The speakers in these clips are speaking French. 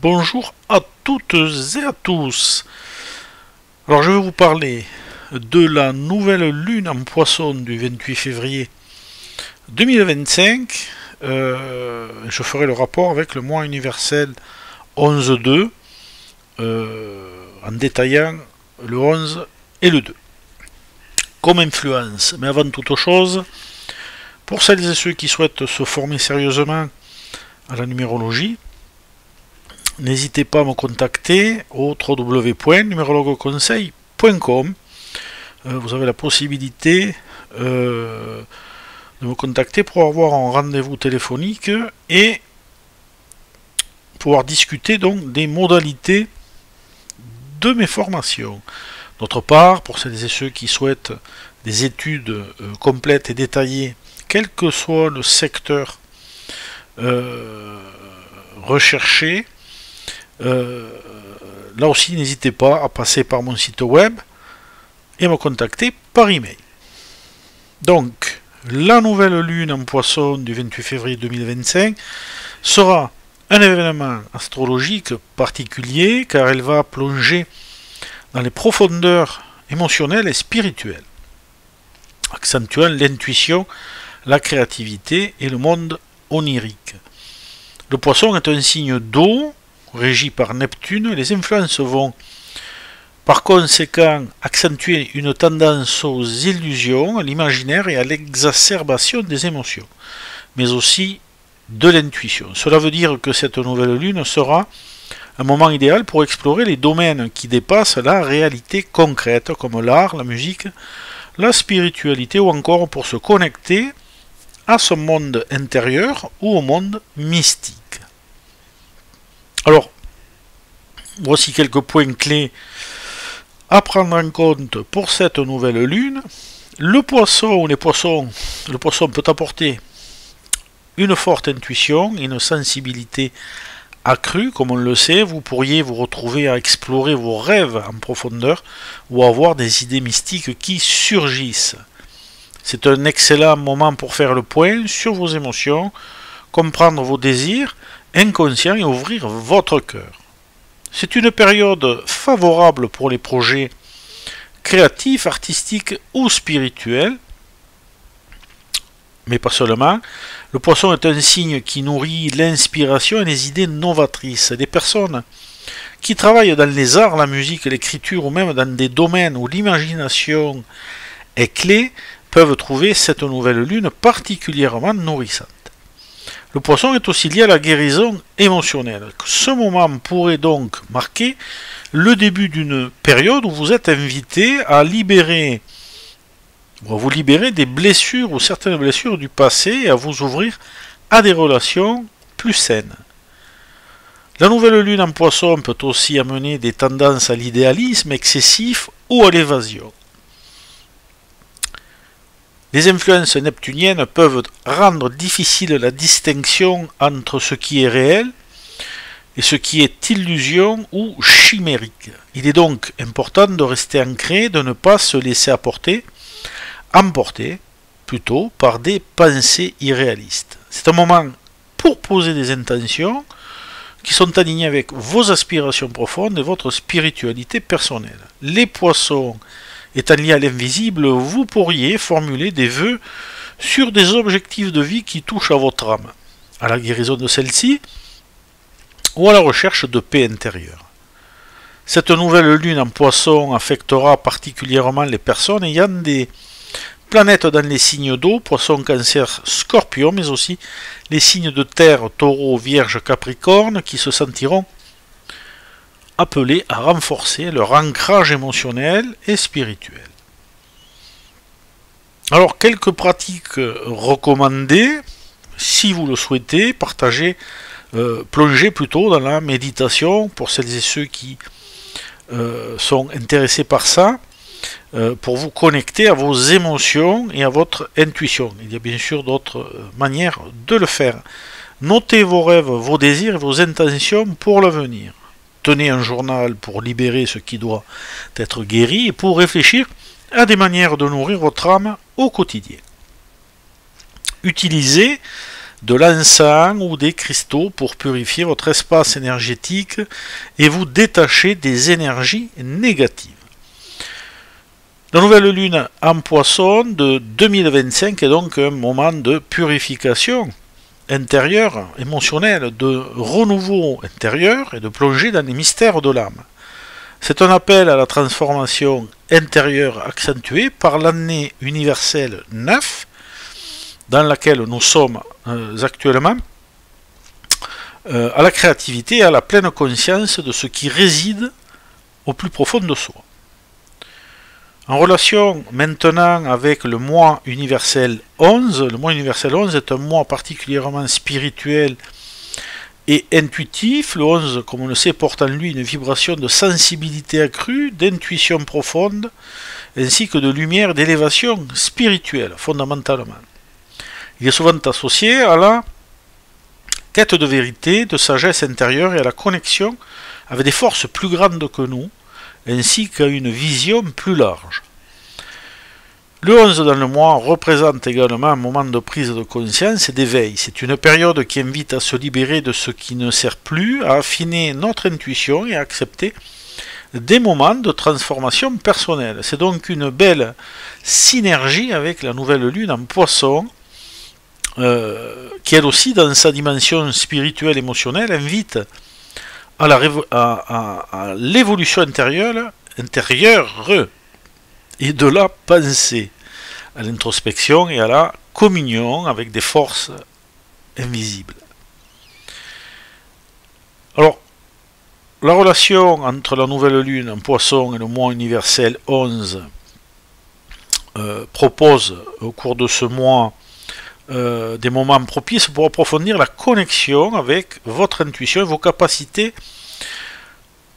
Bonjour à toutes et à tous. Alors je vais vous parler de la nouvelle lune en poisson du 28 février 2025. Je ferai le rapport avec le mois universel 11-2 en détaillant le 11 et le 2 comme influence. Mais avant toute chose, pour celles et ceux qui souhaitent se former sérieusement à la numérologie, n'hésitez pas à me contacter au www.numerologueconseil.com. Vous avez la possibilité de me contacter pour avoir un rendez-vous téléphonique et pouvoir discuter donc des modalités de mes formations. D'autre part, pour celles et ceux qui souhaitent des études complètes et détaillées, quel que soit le secteur recherché, là aussi n'hésitez pas à passer par mon site web et me contacter par email. Donc, la nouvelle lune en poisson du 28 février 2025 sera un événement astrologique particulier car elle va plonger dans les profondeurs émotionnelles et spirituelles, accentuant l'intuition, la créativité et le monde onirique. Le poisson est un signe d'eau régi par Neptune. Les influences vont par conséquent accentuer une tendance aux illusions, à l'imaginaire et à l'exacerbation des émotions, mais aussi de l'intuition. Cela veut dire que cette nouvelle lune sera un moment idéal pour explorer les domaines qui dépassent la réalité concrète, comme l'art, la musique, la spiritualité, ou encore pour se connecter à son monde intérieur ou au monde mystique. Alors, voici quelques points clés à prendre en compte pour cette nouvelle lune. Le poisson peut apporter une forte intuition, une sensibilité accrue, comme on le sait. Vous pourriez vous retrouver à explorer vos rêves en profondeur ou avoir des idées mystiques qui surgissent. C'est un excellent moment pour faire le point sur vos émotions, comprendre vos désirs inconscients et ouvrir votre cœur. C'est une période favorable pour les projets créatifs, artistiques ou spirituels, mais pas seulement. Le poisson est un signe qui nourrit l'inspiration et les idées novatrices. Des personnes qui travaillent dans les arts, la musique, l'écriture ou même dans des domaines où l'imagination est clé peuvent trouver cette nouvelle lune particulièrement nourrissante. Le poisson est aussi lié à la guérison émotionnelle. Ce moment pourrait donc marquer le début d'une période où vous êtes invité à vous libérer des blessures ou certaines blessures du passé et à vous ouvrir à des relations plus saines. La nouvelle lune en poisson peut aussi amener des tendances à l'idéalisme excessif ou à l'évasion. Les influences neptuniennes peuvent rendre difficile la distinction entre ce qui est réel et ce qui est illusion ou chimérique. Il est donc important de rester ancré, de ne pas se laisser emporter plutôt par des pensées irréalistes. C'est un moment pour poser des intentions qui sont alignées avec vos aspirations profondes et votre spiritualité personnelle. Les poissons étant liés à l'invisible, vous pourriez formuler des vœux sur des objectifs de vie qui touchent à votre âme, à la guérison de celle-ci ou à la recherche de paix intérieure. Cette nouvelle lune en poisson affectera particulièrement les personnes ayant des planètes dans les signes d'eau, poisson, cancer, scorpion, mais aussi les signes de terre, taureau, vierge, capricorne, qui se sentiront appelés à renforcer leur ancrage émotionnel et spirituel. Alors, quelques pratiques recommandées, si vous le souhaitez, plongez plutôt dans la méditation, pour celles et ceux qui sont intéressés par ça, pour vous connecter à vos émotions et à votre intuition. Il y a bien sûr d'autres manières de le faire. Notez vos rêves, vos désirs et vos intentions pour l'avenir. Tenez un journal pour libérer ce qui doit être guéri et pour réfléchir à des manières de nourrir votre âme au quotidien. Utilisez de l'encens ou des cristaux pour purifier votre espace énergétique et vous détacher des énergies négatives. La nouvelle lune en Poisson de 2025 est donc un moment de purification intérieure, émotionnelle, de renouveau intérieur et de plongée dans les mystères de l'âme. C'est un appel à la transformation intérieure accentuée par l'année universelle 9, dans laquelle nous sommes actuellement, à la créativité et à la pleine conscience de ce qui réside au plus profond de soi. En relation maintenant avec le mois universel 11, le mois universel 11 est un mois particulièrement spirituel et intuitif. Le 11, comme on le sait, porte en lui une vibration de sensibilité accrue, d'intuition profonde, ainsi que de lumière et d'élévation spirituelle, fondamentalement. Il est souvent associé à la quête de vérité, de sagesse intérieure et à la connexion avec des forces plus grandes que nous, ainsi qu'à une vision plus large. Le 11 dans le mois représente également un moment de prise de conscience et d'éveil. C'est une période qui invite à se libérer de ce qui ne sert plus, à affiner notre intuition et à accepter des moments de transformation personnelle. C'est donc une belle synergie avec la nouvelle lune en Poisson, qui elle aussi, dans sa dimension spirituelle émotionnelle, invite à l'évolution intérieure et de la pensée, à l'introspection et à la communion avec des forces invisibles. Alors, la relation entre la nouvelle lune en Poisson et le mois universel 11 propose au cours de ce mois des moments propices pour approfondir la connexion avec votre intuition et vos capacités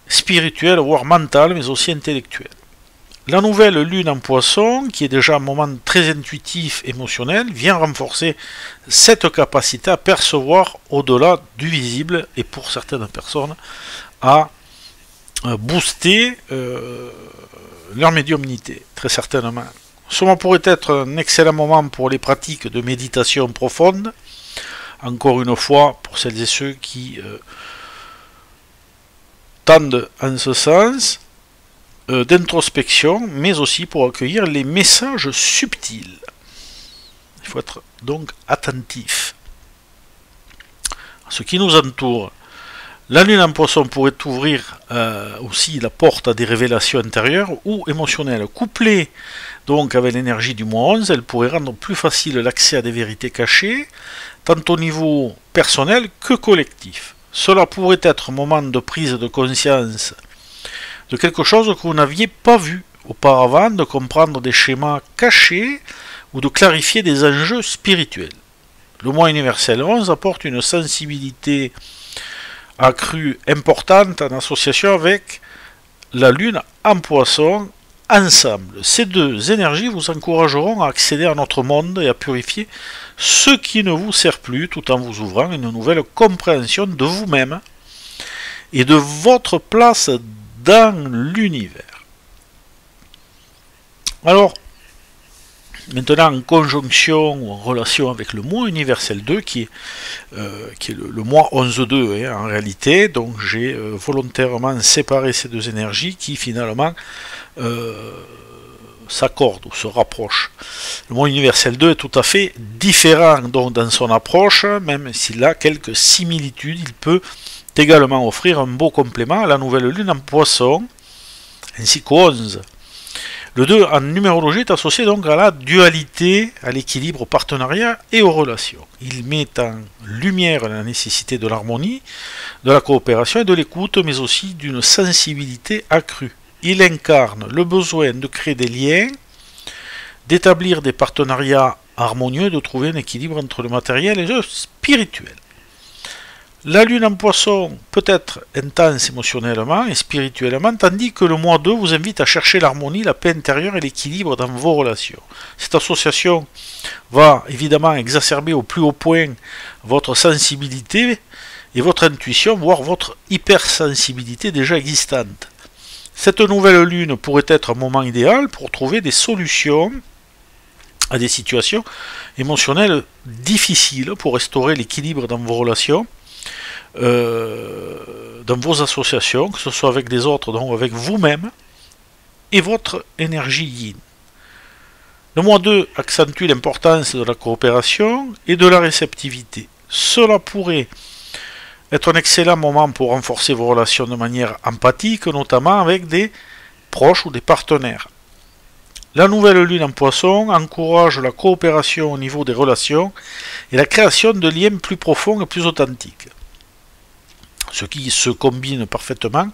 spirituelles, voire mentales, mais aussi intellectuelles. La nouvelle lune en Poisson, qui est déjà un moment très intuitif, émotionnel, vient renforcer cette capacité à percevoir au-delà du visible et pour certaines personnes à booster leur médiumnité, très certainement. Ce moment pourrait être un excellent moment pour les pratiques de méditation profonde, encore une fois, pour celles et ceux qui tendent en ce sens, d'introspection, mais aussi pour accueillir les messages subtils. Il faut être donc attentif à ce qui nous entoure. La lune en Poisson pourrait ouvrir aussi la porte à des révélations intérieures ou émotionnelles. Couplée donc avec l'énergie du mois 11, elle pourrait rendre plus facile l'accès à des vérités cachées, tant au niveau personnel que collectif. Cela pourrait être un moment de prise de conscience de quelque chose que vous n'aviez pas vu auparavant, de comprendre des schémas cachés ou de clarifier des enjeux spirituels. Le mois universel 11 apporte une sensibilité accrue importante en association avec la lune en Poisson. Ensemble, ces deux énergies vous encourageront à accéder à notre monde et à purifier ce qui ne vous sert plus, tout en vous ouvrant une nouvelle compréhension de vous-même et de votre place dans l'univers. Alors, maintenant en conjonction ou en relation avec le mois universel 2, qui est le mois 11-2 en réalité, donc j'ai volontairement séparé ces deux énergies qui finalement s'accordent ou se rapprochent. Le mois universel 2 est tout à fait différent donc dans son approche, même s'il a quelques similitudes, il peut également offrir un beau complément à la nouvelle lune en Poisson, ainsi qu'au 11. Le 2 en numérologie est associé donc à la dualité, à l'équilibre, au partenariat et aux relations. Il met en lumière la nécessité de l'harmonie, de la coopération et de l'écoute, mais aussi d'une sensibilité accrue. Il incarne le besoin de créer des liens, d'établir des partenariats harmonieux, de trouver un équilibre entre le matériel et le spirituel. La lune en Poisson peut être intense émotionnellement et spirituellement, tandis que le mois 2 vous invite à chercher l'harmonie, la paix intérieure et l'équilibre dans vos relations. Cette association va évidemment exacerber au plus haut point votre sensibilité et votre intuition, voire votre hypersensibilité déjà existante. Cette nouvelle lune pourrait être un moment idéal pour trouver des solutions à des situations émotionnelles difficiles pour restaurer l'équilibre dans vos relations, dans vos associations, que ce soit avec les autres, donc avec vous-même, et votre énergie yin. Le mois 2 accentue l'importance de la coopération et de la réceptivité. Cela pourrait être un excellent moment pour renforcer vos relations de manière empathique, notamment avec des proches ou des partenaires. La nouvelle lune en poisson encourage la coopération au niveau des relations et la création de liens plus profonds et plus authentiques. Ce qui se combine parfaitement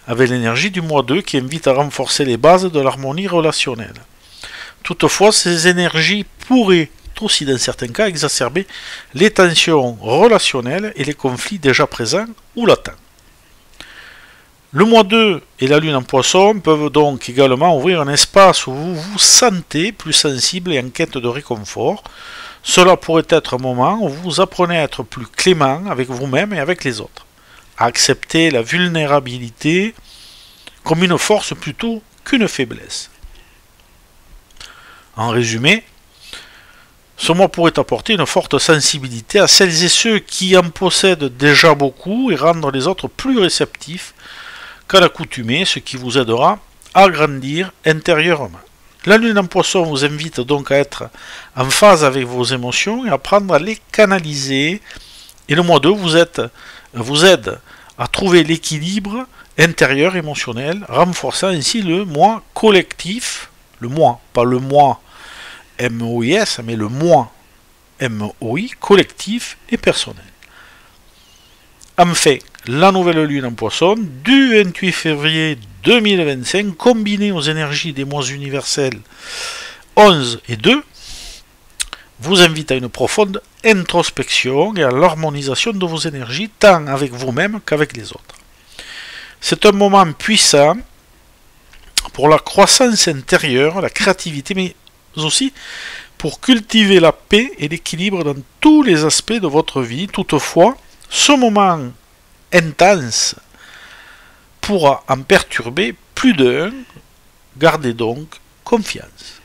avec l'énergie du mois 2 qui invite à renforcer les bases de l'harmonie relationnelle. Toutefois, ces énergies pourraient aussi dans certains cas exacerber les tensions relationnelles et les conflits déjà présents ou latents. Le mois 2 et la lune en poisson peuvent donc également ouvrir un espace où vous vous sentez plus sensible et en quête de réconfort. Cela pourrait être un moment où vous apprenez à être plus clément avec vous-même et avec les autres, à accepter la vulnérabilité comme une force plutôt qu'une faiblesse. En résumé, ce mois pourrait apporter une forte sensibilité à celles et ceux qui en possèdent déjà beaucoup et rendre les autres plus réceptifs qu'à l'accoutumée, ce qui vous aidera à grandir intérieurement. La lune en poisson vous invite donc à être en phase avec vos émotions et à apprendre à les canaliser. Et le mois 2 vous aide à trouver l'équilibre intérieur émotionnel, renforçant ainsi le moi collectif, le moi, pas le moi M-O-I-S, mais le moi M-O-I, collectif et personnel. Enfin, la nouvelle lune en poisson du 28 février 2025, combinée aux énergies des mois universels 11 et 2, vous invite à une profonde introspection et à l'harmonisation de vos énergies, tant avec vous-même qu'avec les autres. C'est un moment puissant pour la croissance intérieure, la créativité, mais aussi pour cultiver la paix et l'équilibre dans tous les aspects de votre vie. Toutefois, ce moment intense pourra en perturber plus d'un. Gardez donc confiance.